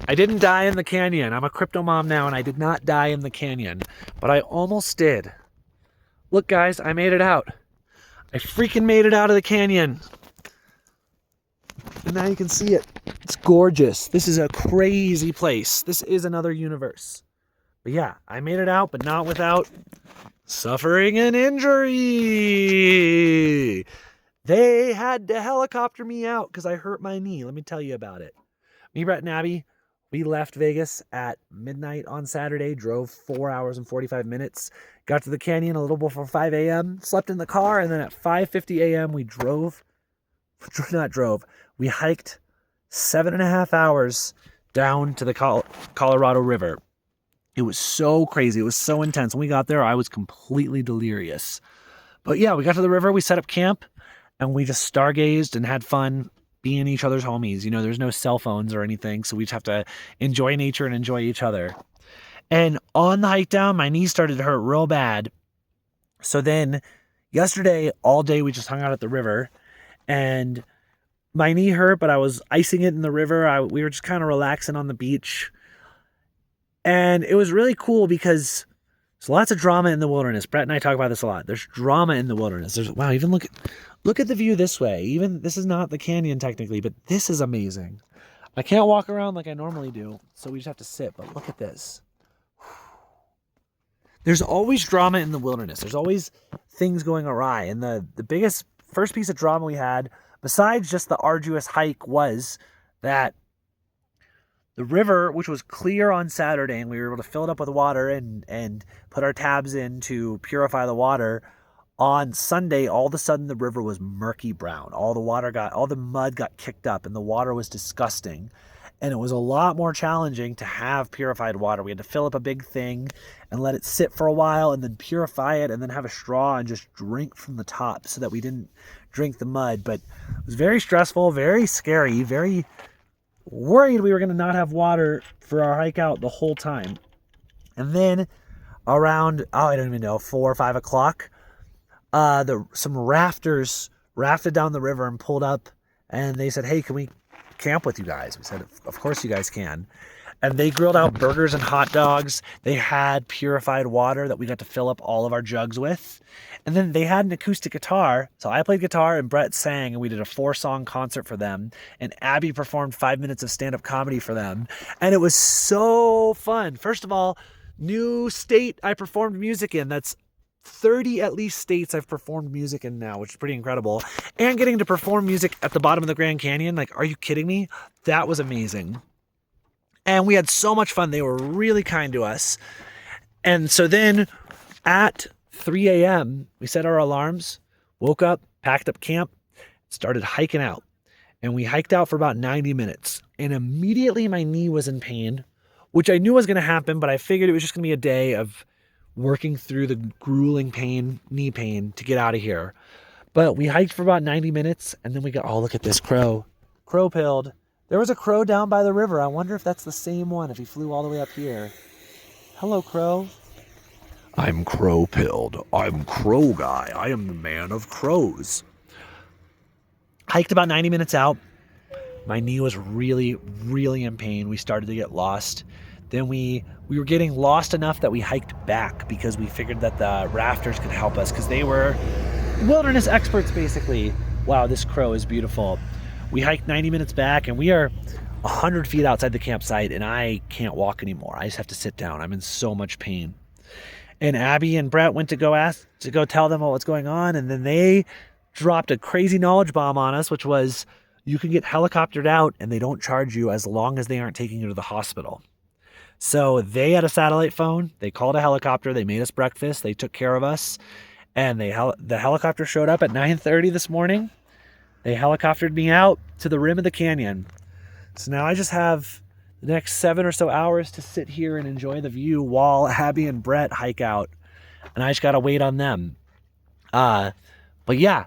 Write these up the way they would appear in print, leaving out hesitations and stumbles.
I didn't die in the canyon. I'm a crypto mom now, and I did not die in the canyon, but I almost did. Look, guys, I made it out. I freaking made it out of the canyon. And now you can see it. It's gorgeous. This is a crazy place. This is another universe. But yeah, I made it out, but not without suffering an injury. They had to helicopter me out because I hurt my knee. Let me tell you about it. Me, Brett, and Abby, we left Vegas at midnight on Saturday, drove 4 hours and 45 minutes, got to the canyon a little before 5 a.m., slept in the car, and then at 5:50 a.m. we we hiked 7.5 hours down to the Colorado River. It was so crazy. It was so intense. When we got there, I was completely delirious. But yeah, we got to the river, we set up camp, and we just stargazed and had fun being each other's homies. You know, there's no cell phones or anything, so we just have to enjoy nature and enjoy each other. And on the hike down, my knee started to hurt real bad. So then yesterday, all day, we just hung out at the river, and my knee hurt, but I was icing it in the river. We were just kind of relaxing on the beach. And it was really cool because there's lots of drama in the wilderness. Brett and I talk about this a lot. There's drama in the wilderness. Wow, even look at the view this way. Even this is not the canyon technically, but this is amazing. I can't walk around like I normally do, so we just have to sit, but look at this. There's always drama in the wilderness. There's always things going awry. And the biggest first piece of drama we had, besides just the arduous hike, was that the river, which was clear on Saturday, and we were able to fill it up with water and put our tabs in to purify the water, on Sunday, all of a sudden the river was murky brown. All the mud got kicked up, and the water was disgusting. And it was a lot more challenging to have purified water. We had to fill up a big thing and let it sit for a while and then purify it and then have a straw and just drink from the top so that we didn't drink the mud. But it was very stressful, very scary, very worried we were going to not have water for our hike out the whole time. And then around, I don't even know, 4 or 5 o'clock, some rafters rafted down the river and pulled up, and they said, hey, can we camp with you guys? We said, of course you guys can. And they grilled out burgers and hot dogs. They had purified water that we got to fill up all of our jugs with. And then they had an acoustic guitar. So I played guitar and Brett sang, and we did a 4-song concert for them. And Abby performed 5 minutes of stand-up comedy for them. And it was so fun. First of all, new state I performed music in. That's 30 at least states I've performed music in now, which is pretty incredible. And getting to perform music at the bottom of the Grand Canyon, like, are you kidding me? That was amazing. And we had so much fun. They were really kind to us. And so then at 3 a.m., we set our alarms, woke up, packed up camp, started hiking out. And we hiked out for about 90 minutes. And immediately my knee was in pain, which I knew was going to happen, but I figured it was just going to be a day of working through the grueling pain, knee pain, to get out of here. But we hiked for about 90 minutes, and then we got, oh, look at this crow. Crow-pilled. There was a crow down by the river. I wonder if that's the same one, if he flew all the way up here. Hello, crow. I'm crow-pilled. I'm crow guy. I am the man of crows. Hiked about 90 minutes out. My knee was really, really in pain. We started to get lost. Then we were getting lost enough that we hiked back because we figured that the rafters could help us because they were wilderness experts, basically. Wow, this crow is beautiful. We hiked 90 minutes back, and we are 100 feet outside the campsite, and I can't walk anymore. I just have to sit down. I'm in so much pain. And Abby and Brett went to go tell them what's going on, and then they dropped a crazy knowledge bomb on us, which was you can get helicoptered out, and they don't charge you as long as they aren't taking you to the hospital. So they had a satellite phone. They called a helicopter. They made us breakfast. They took care of us, and the helicopter showed up at 9:30 this morning. They helicoptered me out to the rim of the canyon. So now I just have the next 7 or so hours to sit here and enjoy the view while Abby and Brett hike out. And I just got to wait on them. But yeah,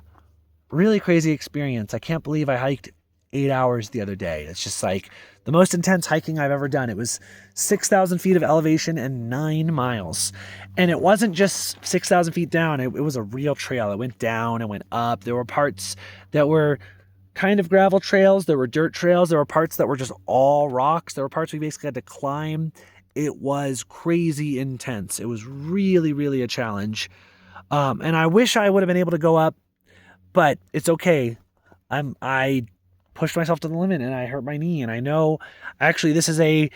really crazy experience. I can't believe I hiked 8 hours the other day. It's just like the most intense hiking I've ever done. It was 6,000 feet of elevation and 9 miles. And it wasn't just 6,000 feet down. It was a real trail. It went down, it went up. There were parts that were kind of gravel trails. There were dirt trails. There were parts that were just all rocks. There were parts we basically had to climb. It was crazy intense. It was really, really a challenge. And I wish I would have been able to go up, but it's okay. I pushed myself to the limit and I hurt my knee. And I know actually this is a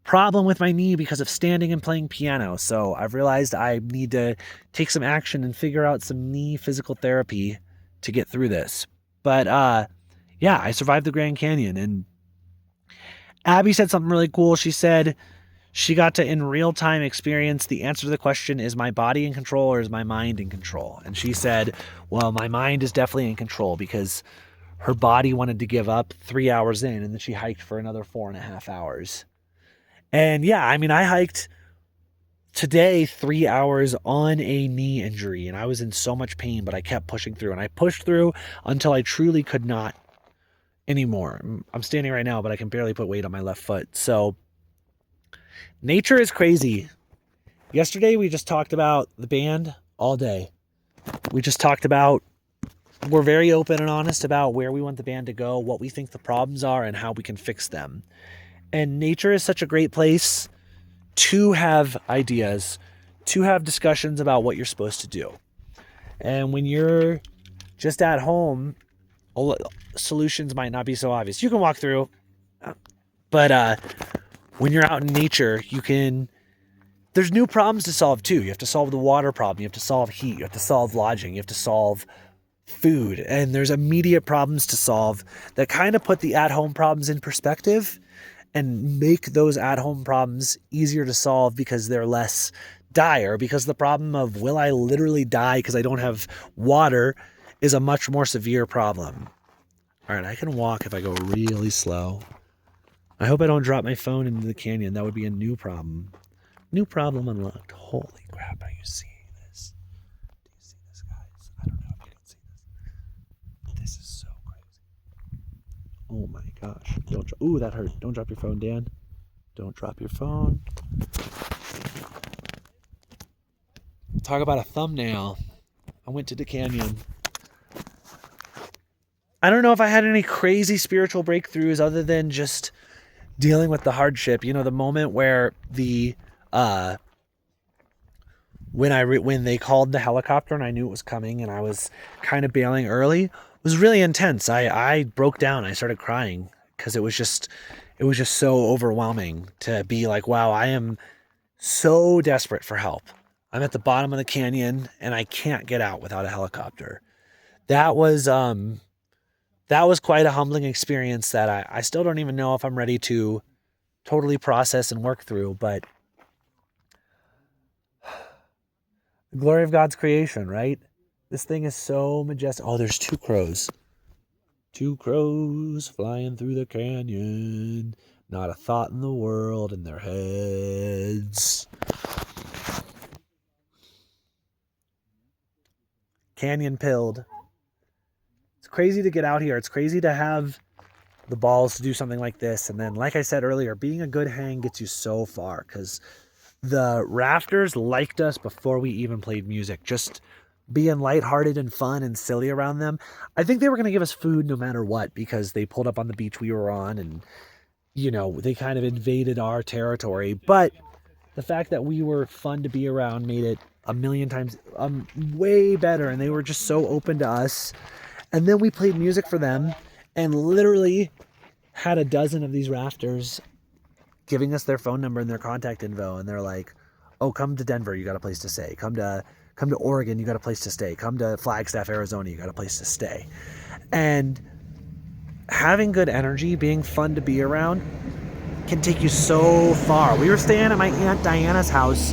problem with my knee because of standing and playing piano. So I've realized I need to take some action and figure out some knee physical therapy to get through this. But yeah, I survived the Grand Canyon. And Abby said something really cool. She said she got to in real time experience the answer to the question, is my body in control or is my mind in control? And she said, well, my mind is definitely in control, because her body wanted to give up 3 hours in, and then she hiked for another 4.5 hours. And yeah, I mean, I hiked today 3 hours on a knee injury, and I was in so much pain, but I kept pushing through, and I pushed through until I truly could not anymore. I'm standing right now, but I can barely put weight on my left foot. So nature is crazy. Yesterday, we just talked about the band all day. We just talked about, we're very open and honest about where we want the band to go, what we think the problems are, and how we can fix them. And nature is such a great place to have ideas, to have discussions about what you're supposed to do. And when you're just at home, solutions might not be so obvious. You can walk through, but when you're out in nature, there's new problems to solve too. You have to solve the water problem. You have to solve heat. You have to solve lodging. You have to solve food. And there's immediate problems to solve that kind of put the at-home problems in perspective and make those at-home problems easier to solve because they're less dire. Because the problem of, will I literally die because I don't have water, is a much more severe problem. All right, I can walk if I go really slow. I hope I don't drop my phone into the canyon. That would be a new problem. New problem unlocked. Holy crap, are you seeing this? Do you see this, guys? I don't know if you can see this. This is so crazy. Oh my gosh. Ooh, that hurt. Don't drop your phone, Dan. Don't drop your phone. Talk about a thumbnail. I went to the canyon. I don't know if I had any crazy spiritual breakthroughs other than just dealing with the hardship. You know, the moment where when they called the helicopter and I knew it was coming and I was kind of bailing early, was really intense. I broke down. I started crying because it was just so overwhelming to be like, wow, I am so desperate for help. I'm at the bottom of the canyon and I can't get out without a helicopter. That was quite a humbling experience that I still don't even know if I'm ready to totally process and work through, but the glory of God's creation, right? This thing is so majestic. Oh, there's 2 crows. 2 crows flying through the canyon. Not a thought in the world in their heads. Canyon pilled. It's crazy to get out here. It's crazy to have the balls to do something like this. And then, like I said earlier, being a good hang gets you so far, because the rafters liked us before we even played music. Just being lighthearted and fun and silly around them. I think they were going to give us food no matter what, because they pulled up on the beach we were on and, you know, they kind of invaded our territory. But the fact that we were fun to be around made it a million times way better. And they were just so open to us. And then we played music for them and literally had a dozen of these rafters giving us their phone number and their contact info. And they're like, oh, come to Denver, you got a place to stay. Come to Oregon, you got a place to stay. Come to Flagstaff, Arizona, you got a place to stay. And having good energy, being fun to be around, can take you so far. We were staying at my Aunt Diana's house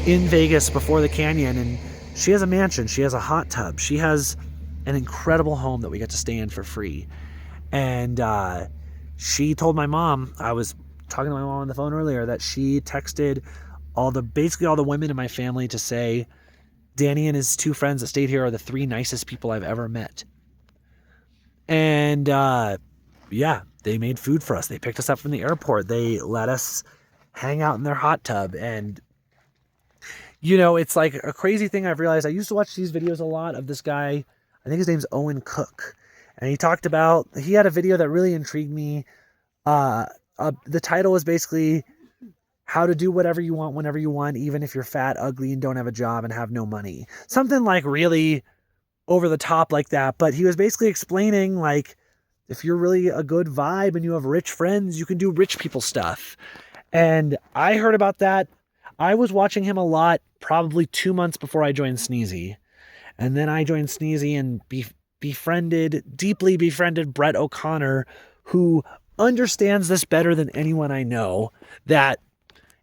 in Vegas before the canyon, and she has a mansion. She has a hot tub. She has an incredible home that we get to stay in for free. And she told my mom, I was talking to my mom on the phone earlier, that she texted basically all the women in my family to say, Danny and his 2 friends that stayed here are the 3 nicest people I've ever met. And yeah, they made food for us. They picked us up from the airport. They let us hang out in their hot tub. And, you know, it's like a crazy thing I've realized. I used to watch these videos a lot of this guy, I think his name's Owen Cook. And he had a video that really intrigued me. The title was basically how to do whatever you want whenever you want, even if you're fat, ugly, and don't have a job and have no money. Something like really over the top like that. But he was basically explaining, like, if you're really a good vibe and you have rich friends, you can do rich people stuff. And I heard about that. I was watching him a lot, probably 2 months before I joined Sneezy. And then I joined Sneezy and deeply befriended Brett O'Connor, who understands this better than anyone I know, that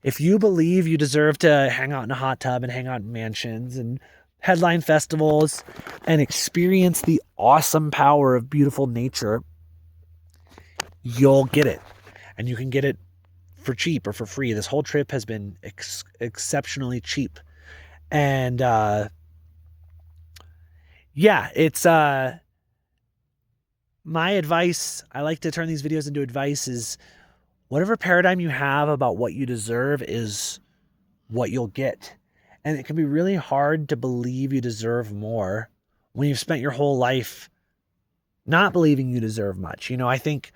if you believe you deserve to hang out in a hot tub and hang out in mansions and headline festivals and experience the awesome power of beautiful nature, you'll get it. And you can get it for cheap or for free. This whole trip has been exceptionally cheap. And it's my advice. I like to turn these videos into advice, is whatever paradigm you have about what you deserve is what you'll get. And it can be really hard to believe you deserve more when you've spent your whole life not believing you deserve much. I think,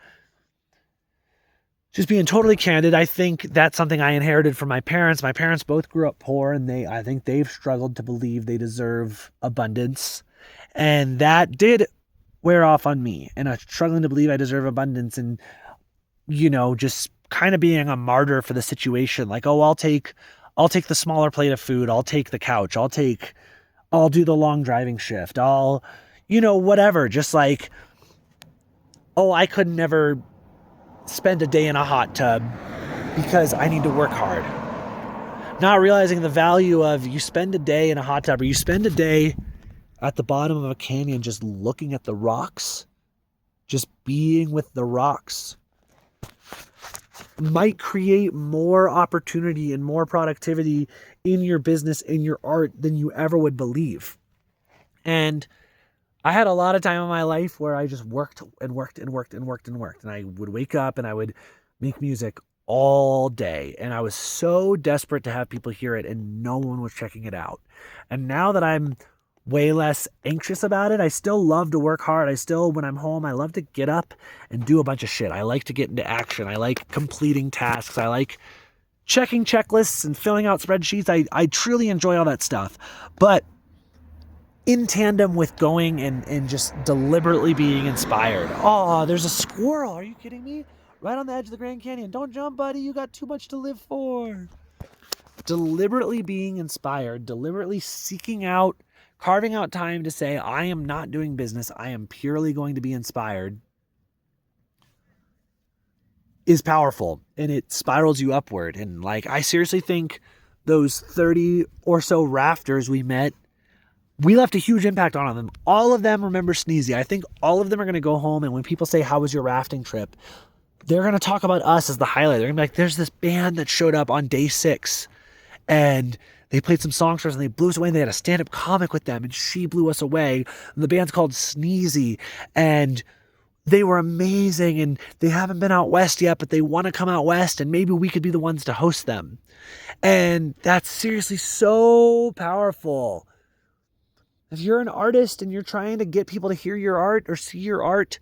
just being totally candid, I think that's something I inherited from my parents. My parents both grew up poor, and I think they've struggled to believe they deserve abundance. And that did wear off on me. And I'm struggling to believe I deserve abundance, and, just kind of being a martyr for the situation. Like, oh, I'll take the smaller plate of food. I'll take the couch. I'll do the long driving shift. I'll, whatever. Just like, oh, I could never spend a day in a hot tub because I need to work hard. Not realizing the value of, you spend a day in a hot tub, or you spend a day at the bottom of a canyon just looking at the rocks, just being with the rocks, might create more opportunity and more productivity in your business, in your art, than you ever would believe. And I had a lot of time in my life where I just worked and worked and worked and worked and worked. And I would wake up and I would make music all day. And I was so desperate to have people hear it, and no one was checking it out. And now that I'm way less anxious about it, I still love to work hard. When I'm home, I love to get up and do a bunch of shit. I like to get into action. I like completing tasks. I like checking checklists and filling out spreadsheets. I truly enjoy all that stuff. But in tandem with going and just deliberately being inspired. Oh, there's a squirrel. Are you kidding me? Right on the edge of the Grand Canyon. Don't jump, buddy. You got too much to live for. Deliberately being inspired, deliberately carving out time to say, I am not doing business, I am purely going to be inspired, is powerful, and it spirals you upward. And I seriously think those 30 or so rafters we met, we left a huge impact on them. All of them remember Sneezy. I think all of them are going to go home, and when people say, how was your rafting trip, they're going to talk about us as the highlight. They're going to be like, there's this band that showed up on day 6, and they played some songs for us, and they blew us away, and they had a stand-up comic with them, and she blew us away. And the band's called Sneezy, and they were amazing, and they haven't been out west yet, but they want to come out west, and maybe we could be the ones to host them. And that's seriously so powerful. If you're an artist and you're trying to get people to hear your art or see your art,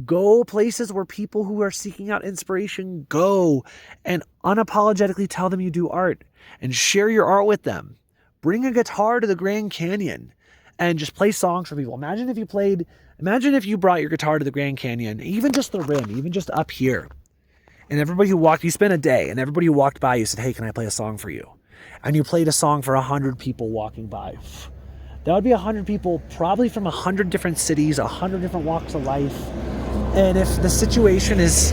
go places where people who are seeking out inspiration go, and unapologetically tell them you do art, and share your art with them. Bring a guitar to the Grand Canyon and just play songs for people. Imagine if you brought your guitar to the Grand Canyon, even just the rim, even just up here. And you spent a day, and everybody who walked by you said, hey, can I play a song for you? And you played a song for 100 people walking by. That would be 100 people, probably from 100 different cities, 100 different walks of life. And if the situation is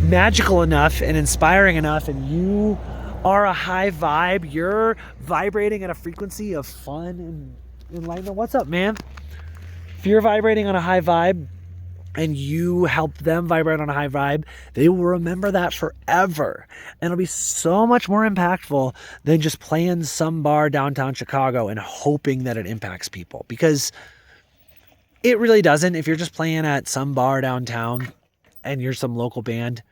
magical enough and inspiring enough, and you are a high vibe, you're vibrating at a frequency of fun and enlightenment. What's up, man? If you're vibrating on a high vibe and you help them vibrate on a high vibe, they will remember that forever. And it'll be so much more impactful than just playing some bar downtown Chicago and hoping that it impacts people. Because it really doesn't. If you're just playing at some bar downtown and you're some local band,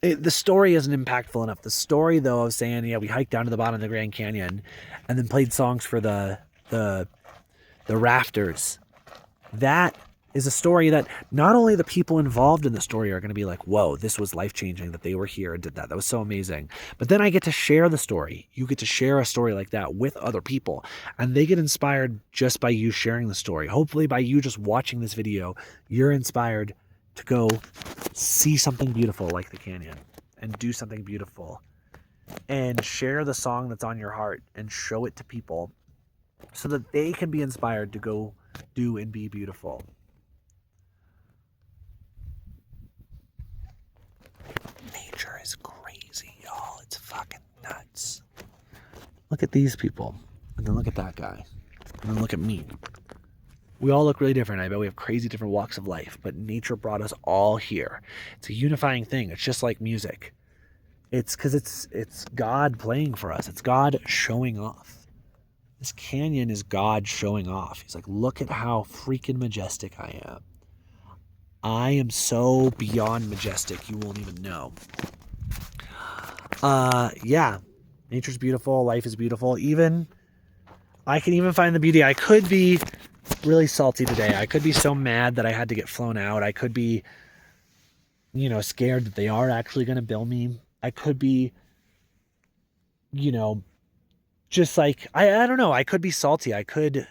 the story isn't impactful enough. The story, though, of saying, yeah, we hiked down to the bottom of the Grand Canyon and then played songs for the rafters, that is a story that not only the people involved in the story are going to be like, whoa, this was life-changing that they were here and did that. That was so amazing. But then I get to share the story. You get to share a story like that with other people, and they get inspired just by you sharing the story. Hopefully by you just watching this video, you're inspired to go see something beautiful like the canyon and do something beautiful and share the song that's on your heart and show it to people so that they can be inspired to go do and be beautiful. Nature is crazy, y'all. It's fucking nuts. Look at these people. And then look at that guy. And then look at me. We all look really different. I bet we have crazy different walks of life, but nature brought us all here. It's a unifying thing. It's just like music. It's because it's God playing for us. It's God showing off. This canyon is God showing off. He's like, look at how freaking majestic I am. I am so beyond majestic, you won't even know. Yeah. Nature's beautiful. Life is beautiful. I can even find the beauty. I could be really salty today. I could be so mad that I had to get flown out. I could be, scared that they are actually going to bill me. I could be, just like, I don't know. I could be salty. I could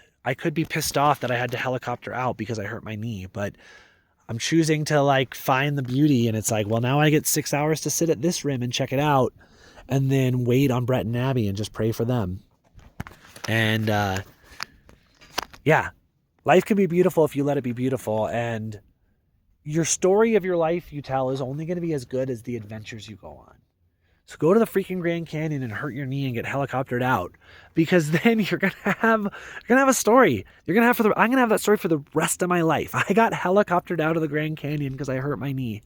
be pissed off that I had to helicopter out because I hurt my knee, but I'm choosing to find the beauty. And it's like, well, now I get 6 hours to sit at this rim and check it out and then wait on Brett and Abby and just pray for them. And, yeah, life can be beautiful if you let it be beautiful. And your story of your life you tell is only going to be as good as the adventures you go on. So go to the freaking Grand Canyon and hurt your knee and get helicoptered out, because then you're gonna have a story. I'm gonna have that story for the rest of my life. I got helicoptered out of the Grand Canyon because I hurt my knee,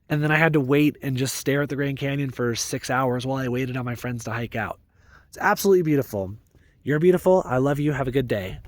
and then I had to wait and just stare at the Grand Canyon for 6 hours while I waited on my friends to hike out. It's absolutely beautiful. You're beautiful. I love you. Have a good day.